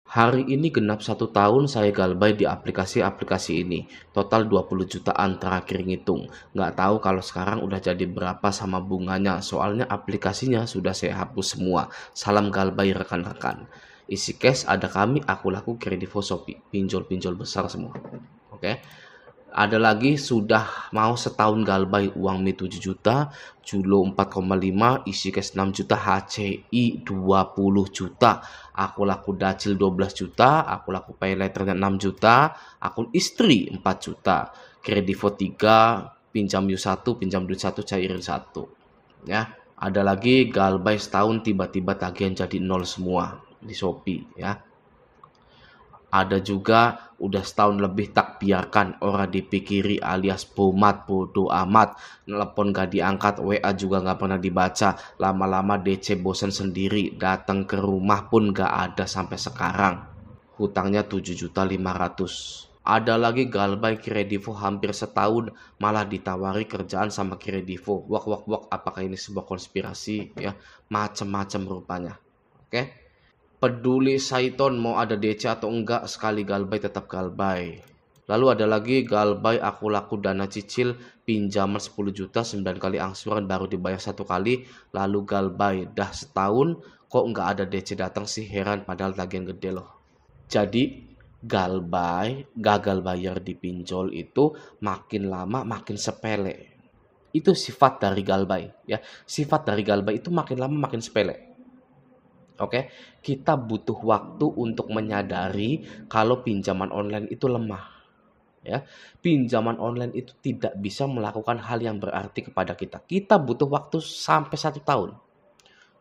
Hari ini genap 1 tahun saya galbay di aplikasi-aplikasi ini. Total 20 jutaan terakhir ngitung. Nggak tahu kalau sekarang udah jadi berapa sama bunganya. Soalnya aplikasinya sudah saya hapus semua. Salam galbay rekan-rekan. Isi cash ada kami, aku laku Kredivo Shopee. Pinjol-pinjol besar semua. Oke. Ada lagi sudah mau setahun galbay uang Mi 7 juta, Julo 4,5, isi cash 6 juta, HCI 20 juta, aku laku Dacil 12 juta, aku laku payletternya 6 juta, akun istri 4 juta, Kredivo 3, pinjam U1, pinjam duit 1, cairin 1. Ya, ada lagi galbay setahun tiba-tiba tagihan jadi nol semua di Shopee ya. Ada juga udah setahun lebih tak biarkan orang dipikiri alias bomat bodoh amat, nelpon gak diangkat, WA juga gak pernah dibaca, lama-lama DC bosen sendiri, datang ke rumah pun gak ada sampai sekarang. Hutangnya 7.500.000. Ada lagi galbay Kredivo hampir setahun malah ditawari kerjaan sama Kredivo. Wak wak wak, apakah ini sebuah konspirasi ya? Macem-macem rupanya. Oke. Peduli Saiton mau ada DC atau enggak, sekali galbay tetap galbay. Lalu ada lagi galbay aku laku dana cicil pinjaman 10 juta 9 kali angsuran baru dibayar 1 kali, lalu galbay dah setahun kok enggak ada DC datang sih, heran padahal tagihan gede loh. Jadi galbay gagal bayar di pinjol itu makin lama makin sepele. Itu sifat dari galbay ya. Sifat dari galbay itu makin lama makin sepele. Oke, kita butuh waktu untuk menyadari kalau pinjaman online itu lemah. Ya, pinjaman online itu tidak bisa melakukan hal yang berarti kepada kita. Kita butuh waktu sampai 1 tahun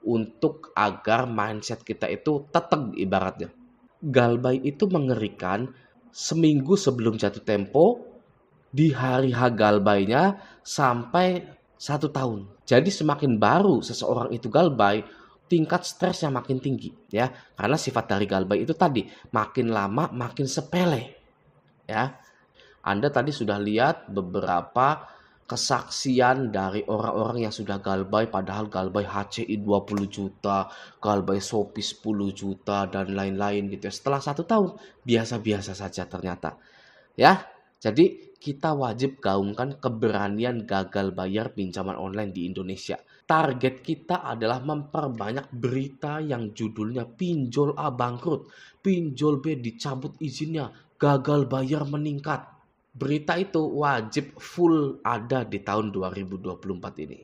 untuk agar mindset kita itu tetap ibaratnya. Galbay itu mengerikan. Seminggu sebelum jatuh tempo, di hari H galbaynya sampai 1 tahun. Jadi semakin baru seseorang itu galbay, tingkat stresnya makin tinggi ya, karena sifat dari galbay itu tadi makin lama makin sepele ya. Anda tadi sudah lihat beberapa kesaksian dari orang-orang yang sudah galbay padahal galbay HCI 20 juta, galbay Shopee 10 juta dan lain-lain gitu ya. Setelah 1 tahun biasa-biasa saja ternyata ya. Jadi kita wajib gaungkan keberanian gagal bayar pinjaman online di Indonesia. Target kita adalah memperbanyak berita yang judulnya pinjol A bangkrut, pinjol B dicabut izinnya, gagal bayar meningkat. Berita itu wajib full ada di tahun 2024 ini.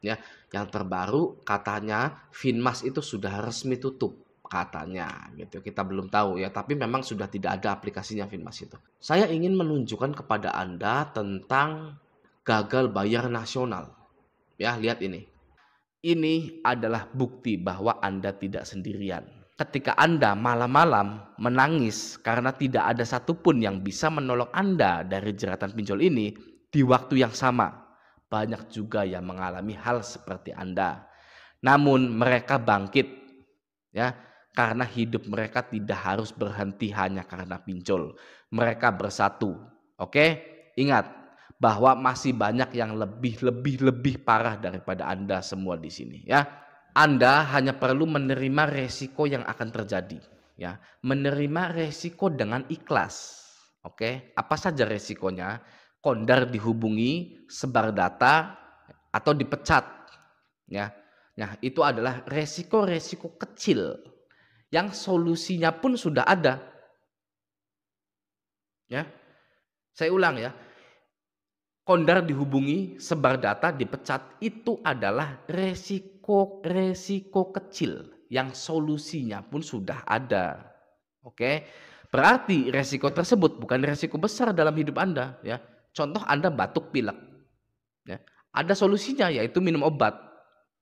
Ya, yang terbaru katanya Finmas itu sudah resmi tutup. Katanya gitu, kita belum tahu ya, tapi memang sudah tidak ada aplikasinya Finmas itu. Saya ingin menunjukkan kepada Anda tentang gagal bayar nasional. Ya, lihat ini. Ini adalah bukti bahwa Anda tidak sendirian. Ketika Anda malam-malam menangis karena tidak ada satupun yang bisa menolong Anda dari jeratan pinjol ini, di waktu yang sama banyak juga yang mengalami hal seperti Anda. Namun mereka bangkit ya, karena hidup mereka tidak harus berhenti hanya karena pinjol. Mereka bersatu. Oke? Ingat bahwa masih banyak yang lebih parah daripada Anda semua di sini ya. Anda hanya perlu menerima resiko yang akan terjadi ya. Menerima resiko dengan ikhlas. Oke? Apa saja resikonya? Kondar dihubungi, sebar data atau dipecat ya. Nah, itu adalah resiko-resiko kecil yang solusinya pun sudah ada. Ya. Saya ulang ya. Kondar dihubungi, sebar data, dipecat, itu adalah resiko kecil yang solusinya pun sudah ada. Oke. Berarti resiko tersebut bukan resiko besar dalam hidup Anda ya. Contoh Anda batuk pilek. Ya. Ada solusinya yaitu minum obat.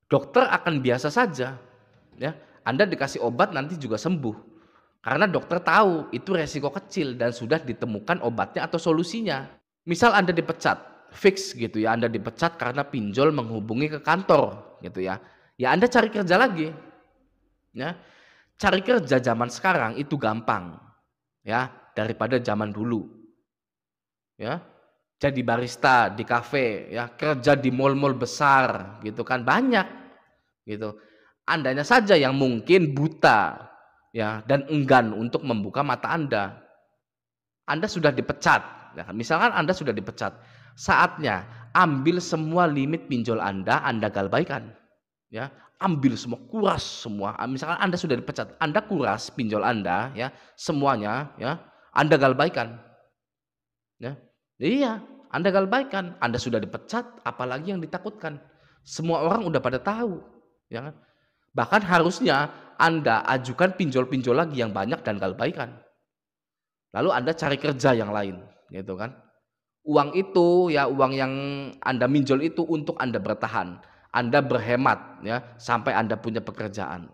Dokter akan biasa saja ya. Anda dikasih obat nanti juga sembuh. Karena dokter tahu itu resiko kecil dan sudah ditemukan obatnya atau solusinya. Misal Anda dipecat, fix gitu ya, Anda dipecat karena pinjol menghubungi ke kantor gitu ya. Ya Anda cari kerja lagi. Ya. Cari kerja zaman sekarang itu gampang ya daripada zaman dulu. Ya. Jadi barista di kafe ya, kerja di mall-mall besar gitu kan banyak gitu. Andanya saja yang mungkin buta ya, dan enggan untuk membuka mata Anda. Anda sudah dipecat, ya kan? Misalkan Anda sudah dipecat, saatnya ambil semua limit pinjol Anda galbaikan, ya. Ambil semua, kuras semua. Misalkan Anda sudah dipecat, Anda kuras pinjol Anda, ya, semuanya, ya, Anda galbaikan, ya. Iya, Anda galbaikan. Anda sudah dipecat, apalagi yang ditakutkan? Semua orang udah pada tahu, ya kan? Bahkan harusnya Anda ajukan pinjol-pinjol lagi yang banyak dan galbaikan. Lalu Anda cari kerja yang lain, gitu kan. Uang itu ya, uang yang Anda minjol itu untuk Anda bertahan. Anda berhemat ya sampai Anda punya pekerjaan.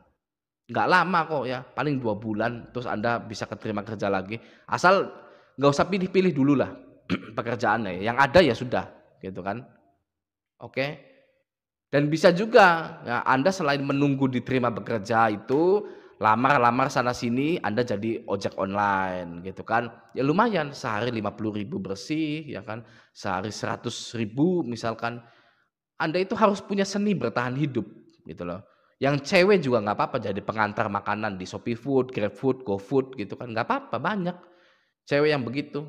Nggak lama kok ya, paling 2 bulan terus Anda bisa keterima kerja lagi. Asal nggak usah pilih-pilih dulu lah pekerjaannya. Yang ada ya sudah, gitu kan. Oke. Dan bisa juga ya, Anda selain menunggu diterima bekerja itu lamar-lamar sana sini, Anda jadi ojek online gitu kan. Ya lumayan sehari 50.000 bersih ya kan, sehari 100.000 misalkan. Anda itu harus punya seni bertahan hidup gitu loh. Yang cewek juga nggak apa-apa jadi pengantar makanan di Shopee Food, GrabFood, GoFood gitu kan, nggak apa-apa, banyak cewek yang begitu.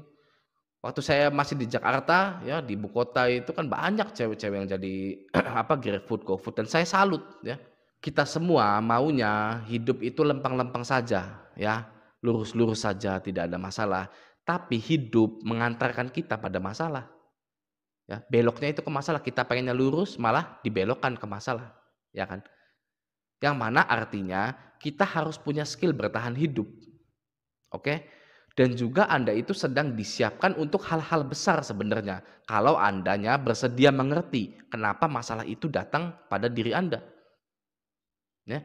Waktu saya masih di Jakarta ya, di ibu kota itu kan banyak cewek-cewek yang jadi apa, GrabFood, GoFood, dan saya salut ya. Kita semua maunya hidup itu lempeng-lempeng saja ya, lurus-lurus saja tidak ada masalah. Tapi hidup mengantarkan kita pada masalah ya, beloknya itu ke masalah, kita pengennya lurus malah dibelokkan ke masalah, ya kan. Yang mana artinya kita harus punya skill bertahan hidup, oke? Dan juga Anda itu sedang disiapkan untuk hal-hal besar sebenarnya, kalau Andanya bersedia mengerti kenapa masalah itu datang pada diri Anda, ya.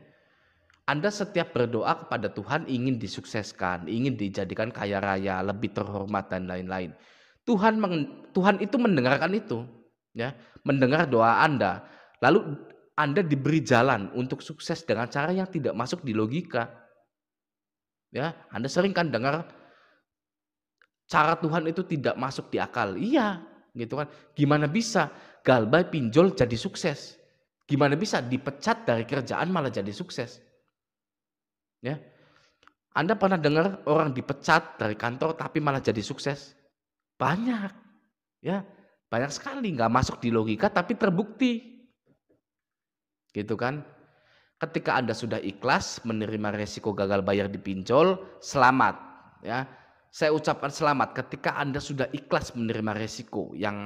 Anda setiap berdoa kepada Tuhan ingin disukseskan, ingin dijadikan kaya raya, lebih terhormat dan lain-lain. Tuhan itu mendengarkan itu, ya, mendengar doa Anda. Lalu Anda diberi jalan untuk sukses dengan cara yang tidak masuk di logika, ya. Anda sering kan dengar cara Tuhan itu tidak masuk di akal. Iya, gitu kan. Gimana bisa galbai pinjol jadi sukses? Gimana bisa dipecat dari kerjaan malah jadi sukses? Ya. Anda pernah dengar orang dipecat dari kantor tapi malah jadi sukses? Banyak, ya. Banyak sekali, nggak masuk di logika tapi terbukti. Gitu kan. Ketika Anda sudah ikhlas menerima resiko gagal bayar di pinjol, selamat, ya. Saya ucapkan selamat ketika Anda sudah ikhlas menerima resiko yang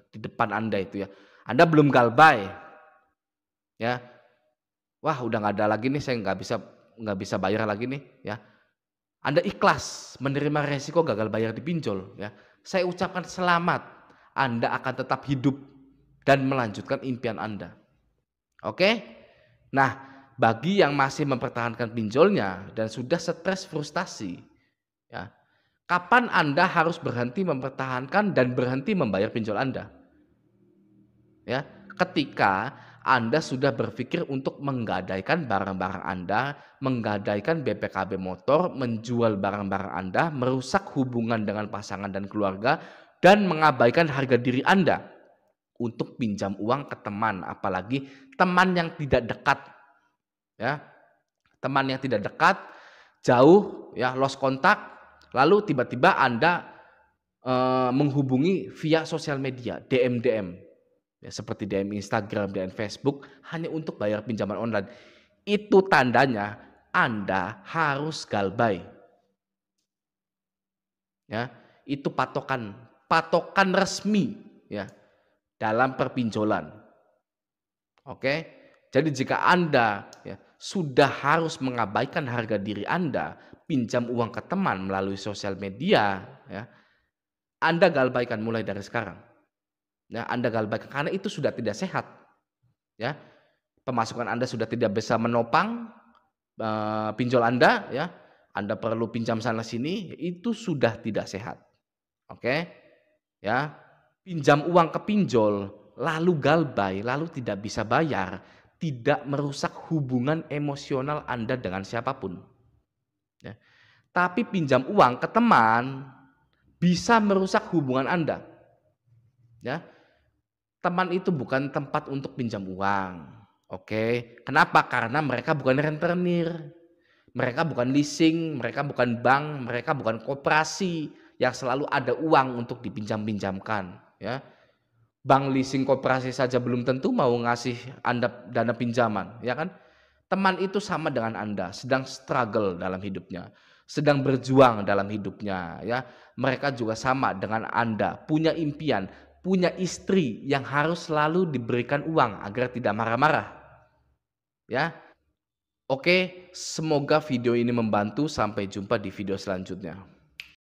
di depan Anda itu ya. Anda belum galbay, ya. Wah, udah nggak ada lagi nih, saya nggak bisa bayar lagi nih, ya. Anda ikhlas menerima resiko gagal bayar di pinjol, ya. Saya ucapkan selamat, Anda akan tetap hidup dan melanjutkan impian Anda. Oke? Nah, bagi yang masih mempertahankan pinjolnya dan sudah stres frustasi, ya, kapan Anda harus berhenti mempertahankan dan berhenti membayar pinjol Anda? Ya, ketika Anda sudah berpikir untuk menggadaikan barang-barang Anda, menggadaikan BPKB motor, menjual barang-barang Anda, merusak hubungan dengan pasangan dan keluarga, dan mengabaikan harga diri Anda untuk pinjam uang ke teman, apalagi teman yang tidak dekat, ya. Teman yang tidak dekat, jauh, ya, lost kontak, lalu tiba-tiba Anda menghubungi via sosial media, DM, ya, seperti DM Instagram dan Facebook hanya untuk bayar pinjaman online. Itu tandanya Anda harus galbay. Ya, itu patokan resmi ya dalam perpinjolan. Oke. Jadi jika Anda ya, sudah harus mengabaikan harga diri Anda, pinjam uang ke teman melalui sosial media, ya, Anda galbaikan mulai dari sekarang. Ya, Anda galbaikan karena itu sudah tidak sehat. Ya, pemasukan Anda sudah tidak bisa menopang pinjol Anda, ya. Anda perlu pinjam sana sini, itu sudah tidak sehat. Oke? Ya. Pinjam uang ke pinjol, lalu galbay, lalu tidak bisa bayar, tidak merusak hubungan emosional Anda dengan siapapun. Ya. Tapi pinjam uang ke teman bisa merusak hubungan Anda. Ya. Teman itu bukan tempat untuk pinjam uang. Oke, kenapa? Karena mereka bukan rentenir. Mereka bukan leasing, mereka bukan bank, mereka bukan koperasi yang selalu ada uang untuk dipinjam-pinjamkan, ya. Bank, leasing, koperasi saja belum tentu mau ngasih Anda dana pinjaman, ya kan? Teman itu sama dengan Anda, sedang struggle dalam hidupnya, sedang berjuang dalam hidupnya, ya. Mereka juga sama dengan Anda, punya impian, punya istri yang harus selalu diberikan uang agar tidak marah-marah, ya. Oke, semoga video ini membantu. Sampai jumpa di video selanjutnya.